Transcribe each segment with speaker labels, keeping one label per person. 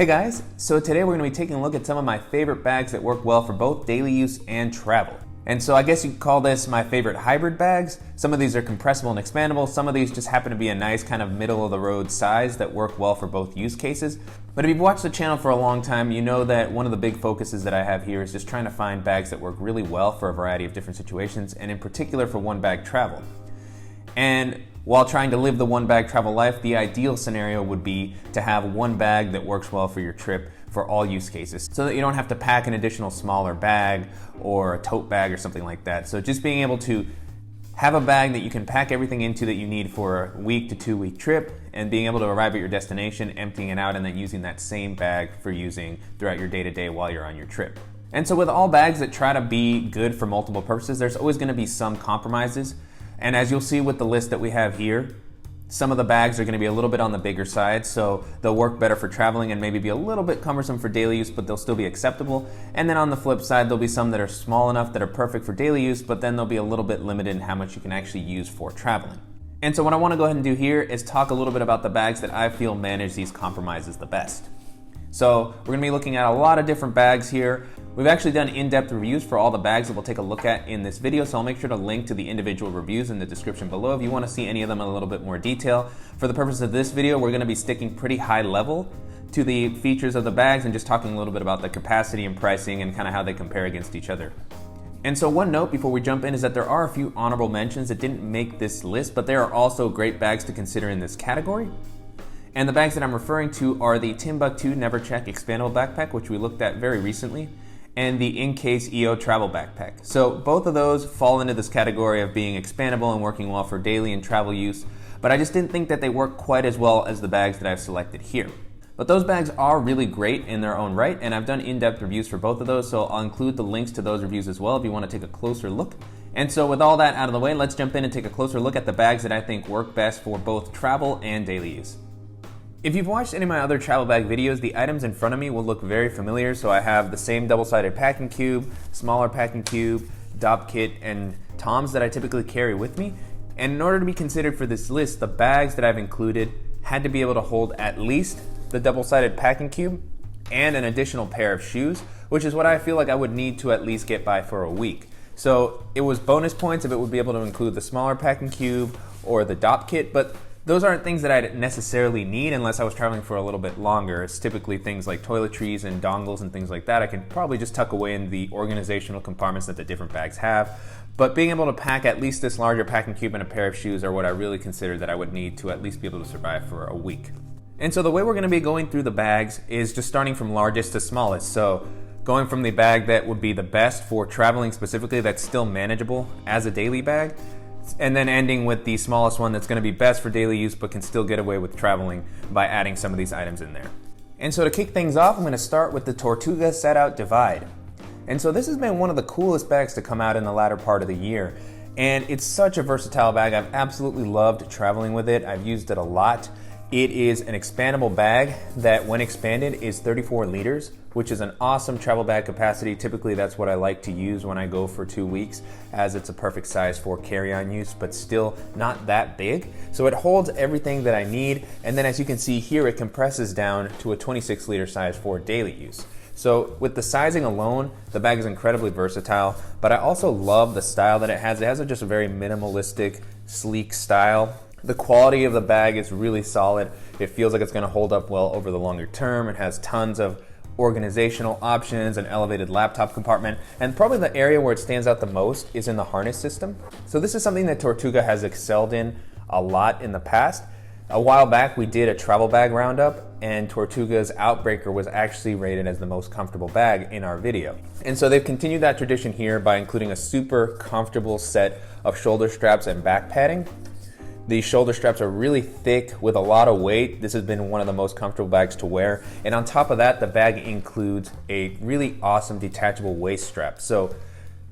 Speaker 1: Hey guys, so today we're going to be taking a look at some of my favorite bags that work well for both daily use and travel. And so I guess you could call this my favorite hybrid bags. Some of these are compressible and expandable, some of these just happen to be a nice kind of middle of the road size that work well for both use cases. But if you've watched the channel for a long time, you know that one of the big focuses that I have here is just trying to find bags that work really well for a variety of different situations, and in particular for one bag travel. And while trying to live the one bag travel life, the ideal scenario would be to have one bag that works well for your trip for all use cases, so that you don't have to pack an additional smaller bag or a tote bag or something like that. So just being able to have a bag that you can pack everything into that you need for a week to 2 week trip, and being able to arrive at your destination, emptying it out, and then using that same bag for using throughout your day-to-day while you're on your trip. And so with all bags that try to be good for multiple purposes, there's always going to be some compromises. And as you'll see with the list that we have here, some of the bags are going to be a little bit on the bigger side, so they'll work better for traveling and maybe be a little bit cumbersome for daily use, but they'll still be acceptable. And then on the flip side, there'll be some that are small enough that are perfect for daily use, but then they'll be a little bit limited in how much you can actually use for traveling. And so what I want to go ahead and do here is talk a little bit about the bags that I feel manage these compromises the best. So we're going to be looking at a lot of different bags here. We've actually done in-depth reviews for all the bags that we'll take a look at in this video, so I'll make sure to link to the individual reviews in the description below if you want to see any of them in a little bit more detail. For the purpose of this video, we're going to be sticking pretty high level to the features of the bags and just talking a little bit about the capacity and pricing and kind of how they compare against each other. And so one note before we jump in is that there are a few honorable mentions that didn't make this list, but there are also great bags to consider in this category. And the bags that I'm referring to are the Timbuk2 Nevercheck Expandable Backpack, which we looked at very recently, and the In-Case EO Travel Backpack. So both of those fall into this category of being expandable and working well for daily and travel use, but I just didn't think that they work quite as well as the bags that I've selected here. But those bags are really great in their own right, and I've done in-depth reviews for both of those, so I'll include the links to those reviews as well if you want to take a closer look. And so with all that out of the way, let's jump in and take a closer look at the bags that I think work best for both travel and daily use. If you've watched any of my other travel bag videos, the items in front of me will look very familiar. So I have the same double-sided packing cube, smaller packing cube, DOP kit, and toms that I typically carry with me. And in order to be considered for this list, the bags that I've included had to be able to hold at least the double-sided packing cube and an additional pair of shoes, which is what I feel like I would need to at least get by for a week. So it was bonus points if it would be able to include the smaller packing cube or the DOP kit, but those aren't things that I'd necessarily need unless I was traveling for a little bit longer. It's typically things like toiletries and dongles and things like that I can probably just tuck away in the organizational compartments that the different bags have. But being able to pack at least this larger packing cube and a pair of shoes are what I really consider that I would need to at least be able to survive for a week. And so the way we're going to be going through the bags is just starting from largest to smallest. So going from the bag that would be the best for traveling specifically, that's still manageable as a daily bag, and then ending with the smallest one that's going to be best for daily use but can still get away with traveling by adding some of these items in there. And so to kick things off, I'm going to start with the Tortuga Setout Divide. And so this has been one of the coolest bags to come out in the latter part of the year. And it's such a versatile bag. I've absolutely loved traveling with it. I've used it a lot. It is an expandable bag that, when expanded, is 34 liters, which is an awesome travel bag capacity. Typically, that's what I like to use when I go for 2 weeks, as it's a perfect size for carry-on use, but still not that big. So it holds everything that I need, and then as you can see here, it compresses down to a 26-liter size for daily use. So with the sizing alone, the bag is incredibly versatile, but I also love the style that it has. It has just a very minimalistic, sleek style. The quality of the bag is really solid. It feels like it's going to hold up well over the longer term. It has tons of organizational options, an elevated laptop compartment, and probably the area where it stands out the most is in the harness system. So this is something that Tortuga has excelled in a lot in the past. A while back we did a travel bag roundup, and Tortuga's Outbreaker was actually rated as the most comfortable bag in our video. And so they've continued that tradition here by including a super comfortable set of shoulder straps and back padding. These shoulder straps are really thick with a lot of weight. This has been one of the most comfortable bags to wear. And on top of that, the bag includes a really awesome detachable waist strap. So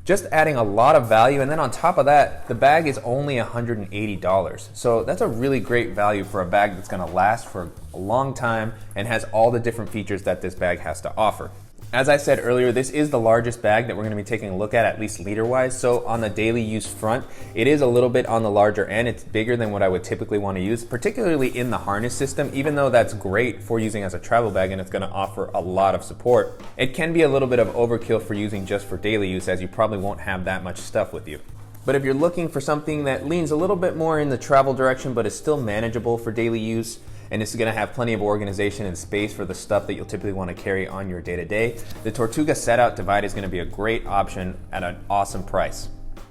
Speaker 1: just adding a lot of value. And then on top of that, the bag is only $180. So that's a really great value for a bag that's gonna last for a long time and has all the different features that this bag has to offer. As I said earlier, this is the largest bag that we're going to be taking a look at least liter-wise. So on the daily use front, it is a little bit on the larger end. It's bigger than what I would typically want to use, particularly in the harness system. Even though that's great for using as a travel bag and it's going to offer a lot of support, it can be a little bit of overkill for using just for daily use, as you probably won't have that much stuff with you. But if you're looking for something that leans a little bit more in the travel direction but is still manageable for daily use, and it's going to have plenty of organization and space for the stuff that you'll typically want to carry on your day-to-day, the Tortuga Setout Divide is going to be a great option at an awesome price.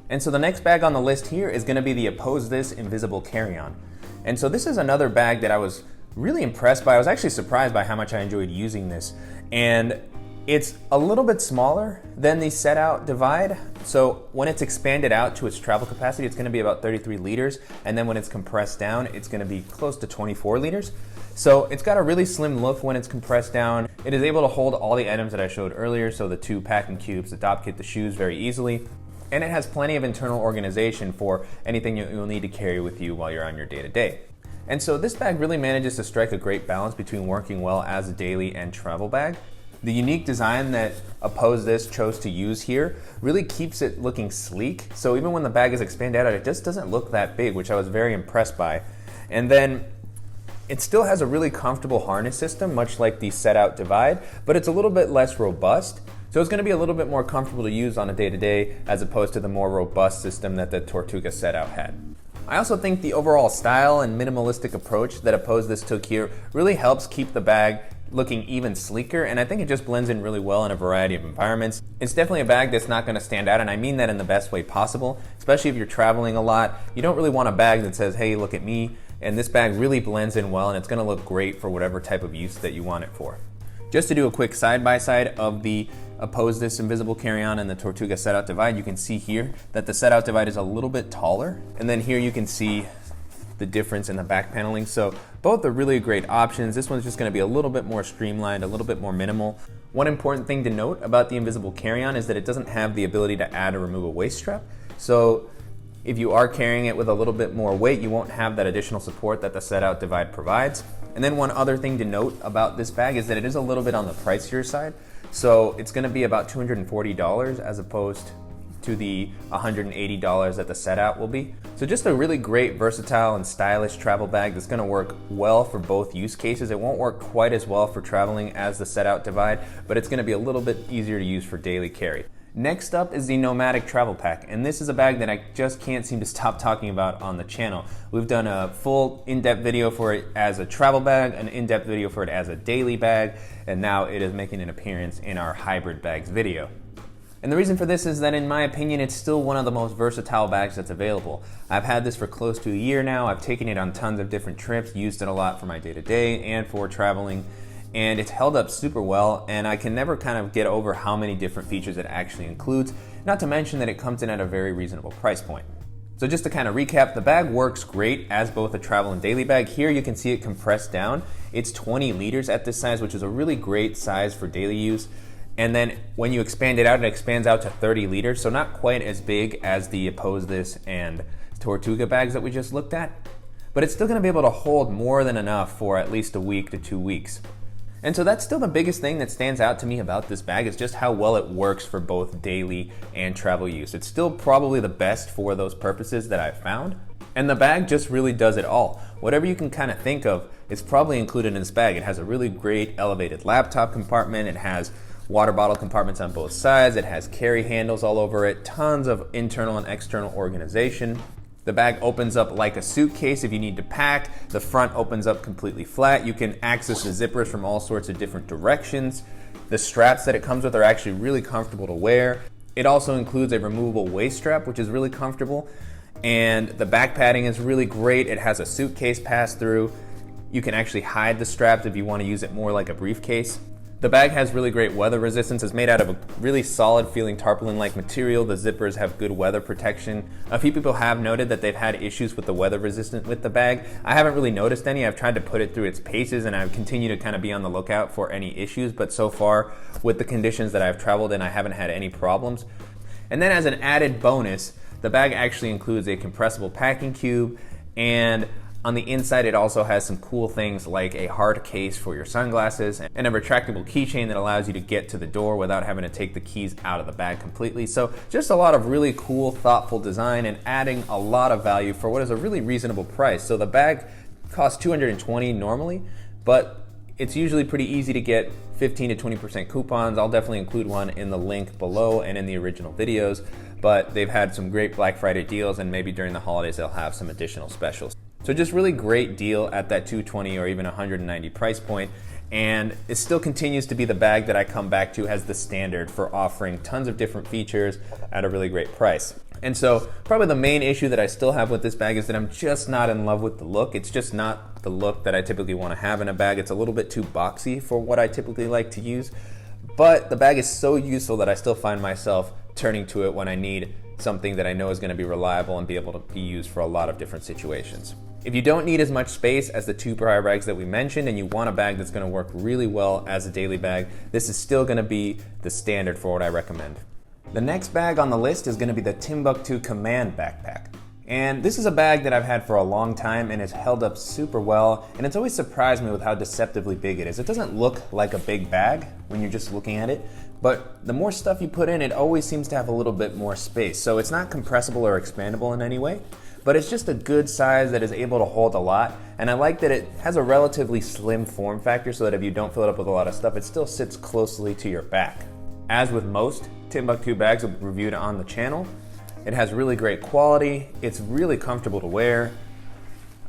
Speaker 1: And so the next bag on the list here is going to be the Opposethis Invisible Carry-On. And so this is another bag that I was really impressed by. I was actually surprised by how much I enjoyed using this. And it's a little bit smaller than the Setout Divide. So when it's expanded out to its travel capacity, it's going to be about 33 liters. And then when it's compressed down, it's going to be close to 24 liters. So it's got a really slim look when it's compressed down. It is able to hold all the items that I showed earlier. So the 2 packing cubes, the top kit, the shoes very easily. And it has plenty of internal organization for anything you'll need to carry with you while you're on your day-to-day. And so this bag really manages to strike a great balance between working well as a daily and travel bag. The unique design that Opposethis chose to use here really keeps it looking sleek. So even when the bag is expanded out, it just doesn't look that big, which I was very impressed by. And then it still has a really comfortable harness system, much like the Setout Divide, but it's a little bit less robust. So it's going to be a little bit more comfortable to use on a day-to-day as opposed to the more robust system that the Tortuga Setout had. I also think the overall style and minimalistic approach that Opposethis took here really helps keep the bag looking even sleeker, and I think it just blends in really well in a variety of environments. It's definitely a bag that's not going to stand out, and I mean that in the best way possible, especially if you're traveling a lot. You don't really want a bag that says, hey, look at me, and this bag really blends in well, and it's going to look great for whatever type of use that you want it for. Just to do a quick side-by-side of the Opposethis Invisible Carry-On and the Tortuga Setout Divide, you can see here that the Setout Divide is a little bit taller, and then here you can see the difference in the back paneling. So both are really great options. This one's just going to be a little bit more streamlined, a little bit more minimal. One important thing to note about the Invisible Carry-On is that it doesn't have the ability to add or remove a waist strap. So if you are carrying it with a little bit more weight, you won't have that additional support that the Setout Divide provides. And then one other thing to note about this bag is that it is a little bit on the pricier side. So it's going to be about $240 as opposed to the $180 that the Setout will be. So just a really great, versatile, and stylish travel bag that's going to work well for both use cases. It won't work quite as well for traveling as the Setout Divide, but it's going to be a little bit easier to use for daily carry. Next up is the Nomatic Travel Pack, and this is a bag that I just can't seem to stop talking about on the channel. We've done a full in-depth video for it as a travel bag, an in-depth video for it as a daily bag, and now it is making an appearance in our hybrid bags video. And the reason for this is that, in my opinion, it's still one of the most versatile bags that's available. I've had this for close to a year now. I've taken it on tons of different trips, used it a lot for my day-to-day and for traveling, and it's held up super well, and I can never kind of get over how many different features it actually includes, not to mention that it comes in at a very reasonable price point. So just to kind of recap, the bag works great as both a travel and daily bag. Here you can see it compressed down. It's 20 liters at this size, which is a really great size for daily use. And then when you expand it out, it expands out to 30 liters, so not quite as big as the Opposethis and Tortuga bags that we just looked at, but it's still going to be able to hold more than enough for at least a week to 2 weeks. And so that's still the biggest thing that stands out to me about this bag, is just how well it works for both daily and travel use. It's still probably the best for those purposes that I've found. And the bag just really does it all. Whatever you can kind of think of is probably included in this bag. It has a really great elevated laptop compartment. It has water bottle compartments on both sides. It has carry handles all over it, tons of internal and external organization. The bag opens up like a suitcase if you need to pack. The front opens up completely flat. You can access the zippers from all sorts of different directions. The straps that it comes with are actually really comfortable to wear. It also includes a removable waist strap, which is really comfortable. And the back padding is really great. It has a suitcase pass-through. You can actually hide the straps if you want to use it more like a briefcase. The bag has really great weather resistance. It's made out of a really solid feeling tarpaulin-like material. The zippers have good weather protection. A few people have noted that they've had issues with the weather resistance with the bag. I haven't really noticed any. I've tried to put it through its paces, and I've continued to kind of be on the lookout for any issues, but so far with the conditions that I've traveled in, I haven't had any problems. And then as an added bonus, the bag actually includes a compressible packing cube and On the inside, it also has some cool things like a hard case for your sunglasses and a retractable keychain that allows you to get to the door without having to take the keys out of the bag completely. So just a lot of really cool, thoughtful design and adding a lot of value for what is a really reasonable price. So the bag costs $220 normally, but it's usually pretty easy to get 15 to 20% coupons. I'll definitely include one in the link below and in the original videos, but they've had some great Black Friday deals, and maybe during the holidays they'll have some additional specials. So just really great deal at that $220 or even $190 price point, and it still continues to be the bag that I come back to as the standard for offering tons of different features at a really great price. And so probably the main issue that I still have with this bag is that I'm just not in love with the look. It's just not the look that I typically want to have in a bag. It's a little bit too boxy for what I typically like to use, but the bag is so useful that I still find myself turning to it when I need something that I know is going to be reliable and be able to be used for a lot of different situations. If you don't need as much space as the two prior bags that we mentioned and you want a bag that's going to work really well as a daily bag, this is still going to be the standard for what I recommend. The next bag on the list is going to be the Timbuk2 Command backpack. And this is a bag that I've had for a long time and it's held up super well, and it's always surprised me with how deceptively big it is. It doesn't look like a big bag when you're just looking at it, but the more stuff you put in, it always seems to have a little bit more space. So it's not compressible or expandable in any way, but it's just a good size that is able to hold a lot. And I like that it has a relatively slim form factor so that if you don't fill it up with a lot of stuff, it still sits closely to your back. As with most Timbuk2 bags we've reviewed on the channel, it has really great quality, it's really comfortable to wear.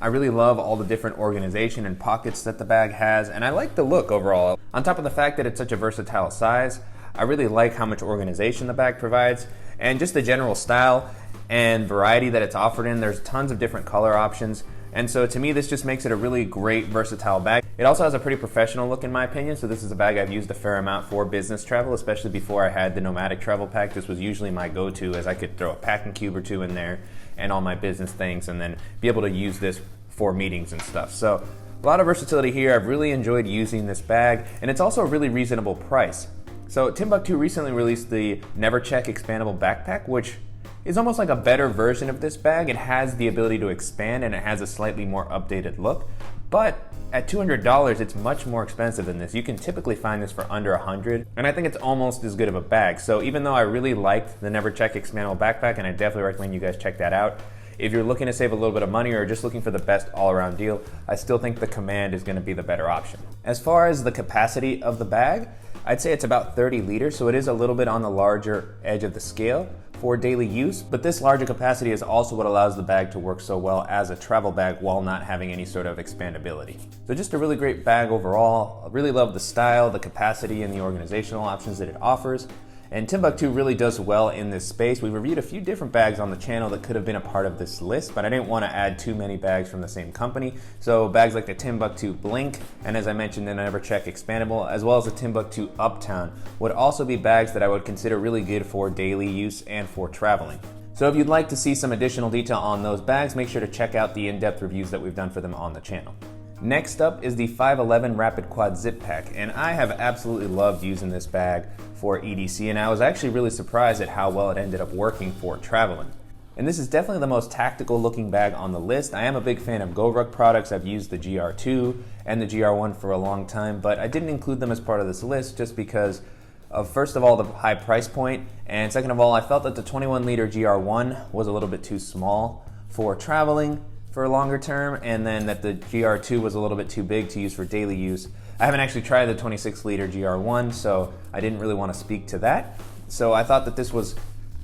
Speaker 1: I really love all the different organization and pockets that the bag has, and I like the look overall. On top of the fact that it's such a versatile size, I really like how much organization the bag provides, and just the general style and variety that it's offered in. There's tons of different color options, and so to me this just makes it a really great versatile bag. It also has a pretty professional look in my opinion, so this is a bag I've used a fair amount for business travel, especially before I had the Nomatic travel pack. This was usually my go-to, as I could throw a packing cube or two in there and all my business things and then be able to use this for meetings and stuff. So a lot of versatility here. I've really enjoyed using this bag, and it's also a really reasonable price. So Timbuk2 recently released the Never Check expandable backpack, which is almost like a better version of this bag. It has the ability to expand and it has a slightly more updated look, but at $200 it's much more expensive than this. You can typically find this for under $100, and I think it's almost as good of a bag. So even though I really liked the Never Check expandable backpack, and I definitely recommend you guys check that out, if you're looking to save a little bit of money or just looking for the best all-around deal, I still think the Command is going to be the better option. As far as the capacity of the bag, I'd say it's about 30 liters, so it is a little bit on the larger edge of the scale for daily use, but this larger capacity is also what allows the bag to work so well as a travel bag while not having any sort of expandability. So just a really great bag overall. I really love the style, the capacity, and the organizational options that it offers. And Timbuk2 really does well in this space. We've reviewed a few different bags on the channel that could have been a part of this list, but I didn't want to add too many bags from the same company. So bags like the Timbuk2 Blink, and as I mentioned, the Never Check Expandable, as well as the Timbuk2 Uptown, would also be bags that I would consider really good for daily use and for traveling. So if you'd like to see some additional detail on those bags, make sure to check out the in-depth reviews that we've done for them on the channel. Next up is the 511 Rapid Quad Zip Pack, and I have absolutely loved using this bag for EDC, and I was actually really surprised at how well it ended up working for traveling. And this is definitely the most tactical looking bag on the list. I am a big fan of GoRuck products. I've used the GR2 and the GR1 for a long time, but I didn't include them as part of this list just because of, first of all, the high price point, and second of all, I felt that the 21 liter GR1 was a little bit too small for traveling for a longer term, and then that the GR2 was a little bit too big to use for daily use. I haven't actually tried the 26 liter GR1, so I didn't really want to speak to that. So I thought that this was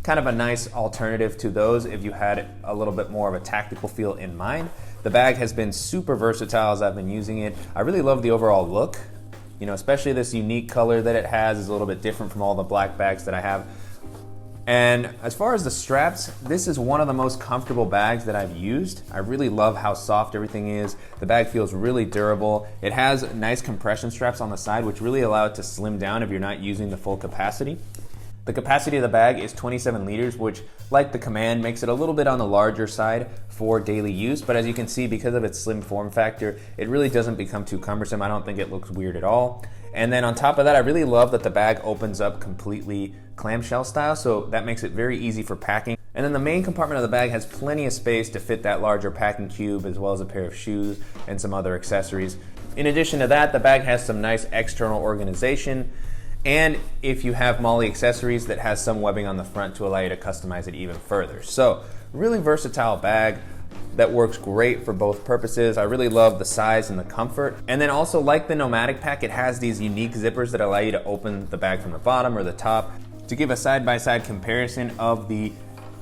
Speaker 1: kind of a nice alternative to those if you had a little bit more of a tactical feel in mind. The bag has been super versatile as I've been using it. I really love the overall look, especially this unique color that it has is a little bit different from all the black bags that I have. And as far as the straps, this is one of the most comfortable bags that I've used. I really love how soft everything is. The bag feels really durable. It has nice compression straps on the side, which really allow it to slim down if you're not using the full capacity. The capacity of the bag is 27 liters, which, like the Command, makes it a little bit on the larger side for daily use. But as you can see, because of its slim form factor, it really doesn't become too cumbersome. I don't think it looks weird at all. And then on top of that, I really love that the bag opens up completely clamshell style, so that makes it very easy for packing. And then the main compartment of the bag has plenty of space to fit that larger packing cube as well as a pair of shoes and some other accessories. In addition to that, the bag has some nice external organization, and if you have MOLLE accessories, that has some webbing on the front to allow you to customize it even further. So really versatile bag that works great for both purposes. I really love the size and the comfort. And then also, like the Nomatic pack, it has these unique zippers that allow you to open the bag from the bottom or the top. To give a side-by-side comparison of the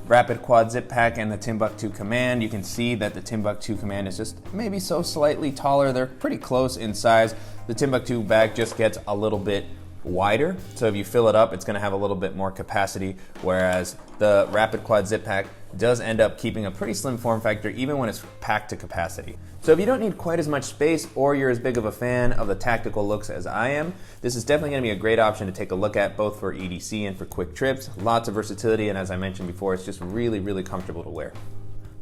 Speaker 1: Rapid Quad Zip Pack and the Timbuk2 Command, you can see that the Timbuk2 Command is just maybe so slightly taller. They're pretty close in size. The Timbuk2 bag just gets a little bit wider, so if you fill it up, it's going to have a little bit more capacity, whereas the Rapid Quad Zip Pack does end up keeping a pretty slim form factor even when it's packed to capacity. So if you don't need quite as much space, or you're as big of a fan of the tactical looks as I am, this is definitely going to be a great option to take a look at, both for EDC and for quick trips. Lots of versatility, and as I mentioned before, it's just really, really comfortable to wear.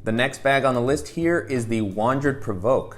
Speaker 1: The next bag on the list here is the Wandrd Prvke.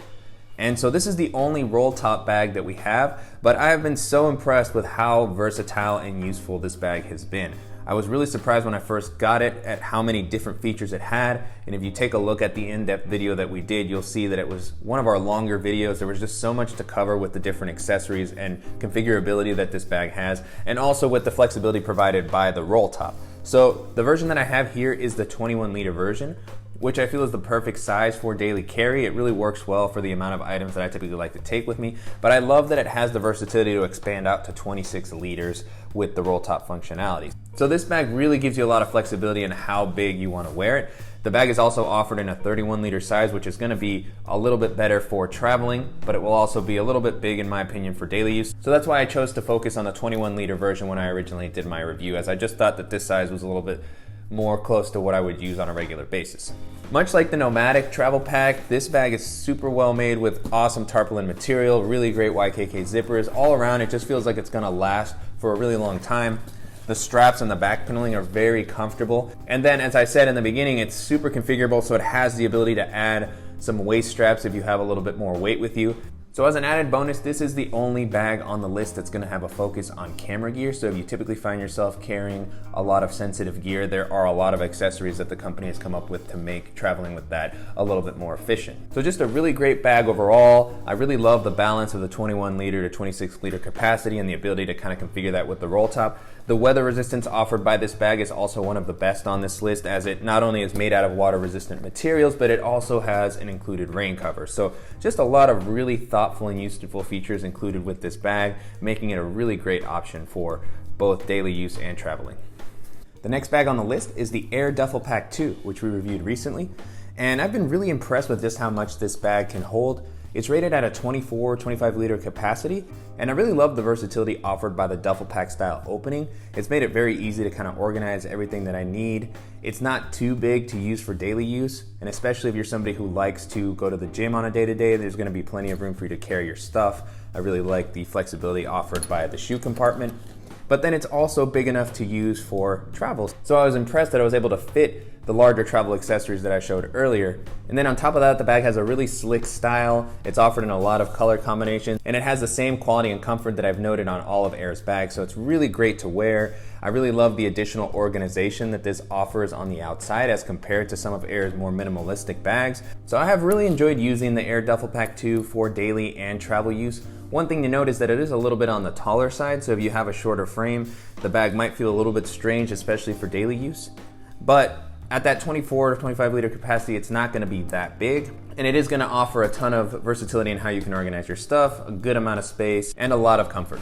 Speaker 1: And so this is the only roll top bag that we have, but I have been so impressed with how versatile and useful this bag has been. I was really surprised when I first got it at how many different features it had, and if you take a look at the in-depth video that we did, you'll see that it was one of our longer videos. There was just so much to cover with the different accessories and configurability that this bag has, and also with the flexibility provided by the roll top. So the version that I have here is the 21-liter version, which I feel is the perfect size for daily carry. It really works well for the amount of items that I typically like to take with me, but I love that it has the versatility to expand out to 26 liters with the roll top functionality. So this bag really gives you a lot of flexibility in how big you want to wear it. The bag is also offered in a 31-liter size, which is going to be a little bit better for traveling, but it will also be a little bit big in my opinion for daily use. So that's why I chose to focus on the 21-liter version when I originally did my review, as I just thought that this size was a little bit more close to what I would use on a regular basis. Much like the Nomatic travel pack, this bag is super well made with awesome tarpaulin material, really great YKK zippers. All around, it just feels like it's gonna last for a really long time. The straps and the back paneling are very comfortable. And then, as I said in the beginning, it's super configurable, so it has the ability to add some waist straps if you have a little bit more weight with you. So as an added bonus, this is the only bag on the list that's gonna have a focus on camera gear. So if you typically find yourself carrying a lot of sensitive gear, there are a lot of accessories that the company has come up with to make traveling with that a little bit more efficient. So just a really great bag overall. I really love the balance of the 21-liter to 26-liter capacity and the ability to kind of configure that with the roll top. The weather resistance offered by this bag is also one of the best on this list, as it not only is made out of water resistant materials, but it also has an included rain cover. So just a lot of really thoughtful and useful features included with this bag, making it a really great option for both daily use and traveling. The next bag on the list is the Aer Duffel Pack 2, which we reviewed recently. And I've been really impressed with just how much this bag can hold. It's rated at a 25 liter capacity, and I really love the versatility offered by the duffel pack style opening. It's made it very easy to kind of organize everything that I need. It's not too big to use for daily use, and especially if you're somebody who likes to go to the gym on a day-to-day, there's gonna be plenty of room for you to carry your stuff. I really like the flexibility offered by the shoe compartment. But then it's also big enough to use for travel. So I was impressed that I was able to fit the larger travel accessories that I showed earlier. And then on top of that, the bag has a really slick style. It's offered in a lot of color combinations, and it has the same quality and comfort that I've noted on all of Aer's bags, so it's really great to wear. I really love the additional organization that this offers on the outside as compared to some of Aer's more minimalistic bags. So I have really enjoyed using the Aer Duffel Pack 2 for daily and travel use. One thing to note is that it is a little bit on the taller side, so if you have a shorter frame, the bag might feel a little bit strange, especially for daily use. But at that 24 to 25 liter capacity, it's not gonna be that big, and it is gonna offer a ton of versatility in how you can organize your stuff, a good amount of space, and a lot of comfort.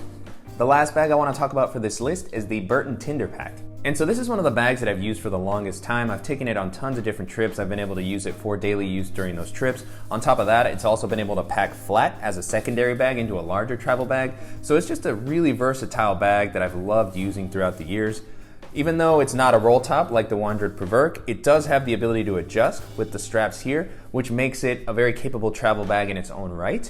Speaker 1: The last bag I wanna talk about for this list is the Burton Tinder Pack. And so this is one of the bags that I've used for the longest time. I've taken it on tons of different trips. I've been able to use it for daily use during those trips. On top of that, it's also been able to pack flat as a secondary bag into a larger travel bag. So it's just a really versatile bag that I've loved using throughout the years. Even though it's not a roll top like the Wandrd Prvke, it does have the ability to adjust with the straps here, which makes it a very capable travel bag in its own right.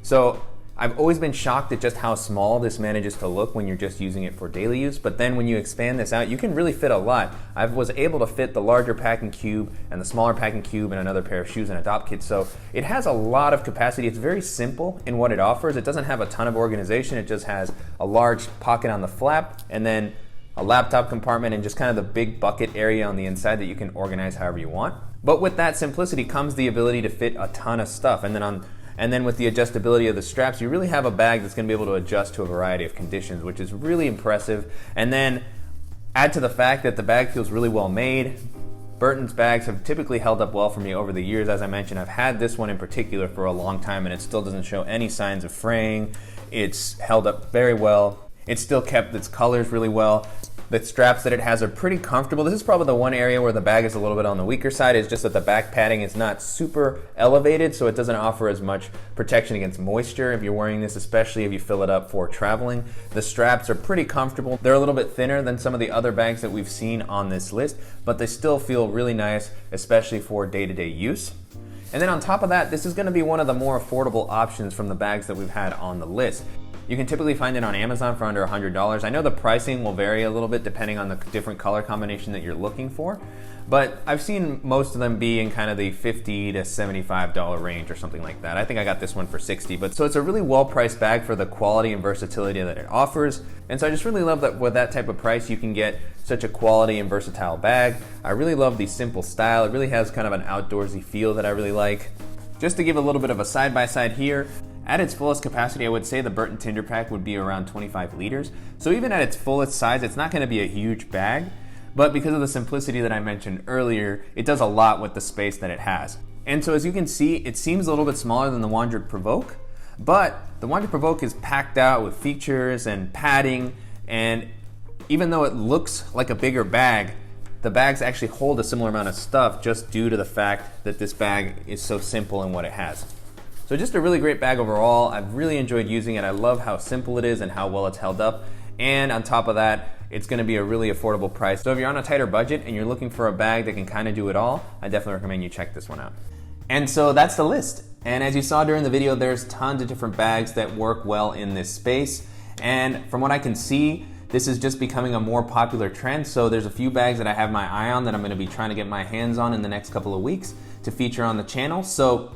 Speaker 1: So I've always been shocked at just how small this manages to look when you're just using it for daily use, but then when you expand this out, you can really fit a lot. I was able to fit the larger packing cube and the smaller packing cube and another pair of shoes and a dop kit, so it has a lot of capacity. It's very simple in what it offers. It doesn't have a ton of organization. It just has a large pocket on the flap and then a laptop compartment, and just kind of the big bucket area on the inside that you can organize however you want. But with that simplicity comes the ability to fit a ton of stuff, and then with the adjustability of the straps, you really have a bag that's going to be able to adjust to a variety of conditions, which is really impressive. And then add to the fact that the bag feels really well made. Burton's bags have typically held up well for me over the years. As I mentioned, I've had this one in particular for a long time, and it still doesn't show any signs of fraying. It's held up very well. It's still kept its colors really well. The straps that it has are pretty comfortable. This is probably the one area where the bag is a little bit on the weaker side, is just that the back padding is not super elevated, so it doesn't offer as much protection against moisture if you're wearing this, especially if you fill it up for traveling. The straps are pretty comfortable. They're a little bit thinner than some of the other bags that we've seen on this list, but they still feel really nice, especially for day-to-day use. And then on top of that, this is going to be one of the more affordable options from the bags that we've had on the list. You can typically find it on Amazon for under $100. I know the pricing will vary a little bit depending on the different color combination that you're looking for, but I've seen most of them be in kind of the $50 to $75 range or something like that. I think I got this one for $60, but so it's a really well-priced bag for the quality and versatility that it offers. And so I just really love that with that type of price, you can get such a quality and versatile bag. I really love the simple style. It really has kind of an outdoorsy feel that I really like. Just to give a little bit of a side-by-side here, at its fullest capacity, I would say the Burton Tinder pack would be around 25 liters. So even at its fullest size, it's not going to be a huge bag, but because of the simplicity that I mentioned earlier, it does a lot with the space that it has. And so as you can see, it seems a little bit smaller than the Wandrd Prvke, but the Wandrd Prvke is packed out with features and padding, and even though it looks like a bigger bag, the bags actually hold a similar amount of stuff just due to the fact that this bag is so simple in what it has. So just a really great bag overall. I've really enjoyed using it. I love how simple it is and how well it's held up. And on top of that, it's going to be a really affordable price. So if you're on a tighter budget and you're looking for a bag that can kind of do it all, I definitely recommend you check this one out. And so that's the list. And as you saw during the video, there's tons of different bags that work well in this space. And from what I can see, this is just becoming a more popular trend. So there's a few bags that I have my eye on that I'm going to be trying to get my hands on in the next couple of weeks to feature on the channel. So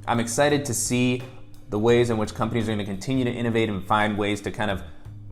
Speaker 1: I'm excited to see the ways in which companies are going to continue to innovate and find ways to kind of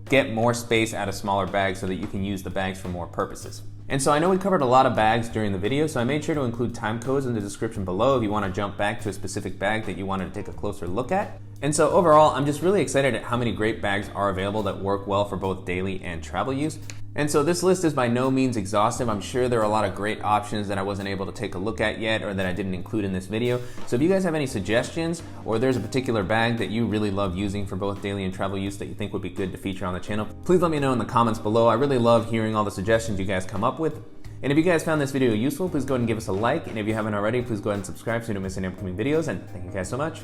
Speaker 1: get more space out of smaller bags so that you can use the bags for more purposes. And so I know we covered a lot of bags during the video, so I made sure to include time codes in the description below if you want to jump back to a specific bag that you wanted to take a closer look at. And so overall, I'm just really excited at how many great bags are available that work well for both daily and travel use. And so this list is by no means exhaustive. I'm sure there are a lot of great options that I wasn't able to take a look at yet or that I didn't include in this video. So if you guys have any suggestions or there's a particular bag that you really love using for both daily and travel use that you think would be good to feature on the channel, please let me know in the comments below. I really love hearing all the suggestions you guys come up with. And if you guys found this video useful, please go ahead and give us a like. And if you haven't already, please go ahead and subscribe so you don't miss any upcoming videos. And thank you guys so much.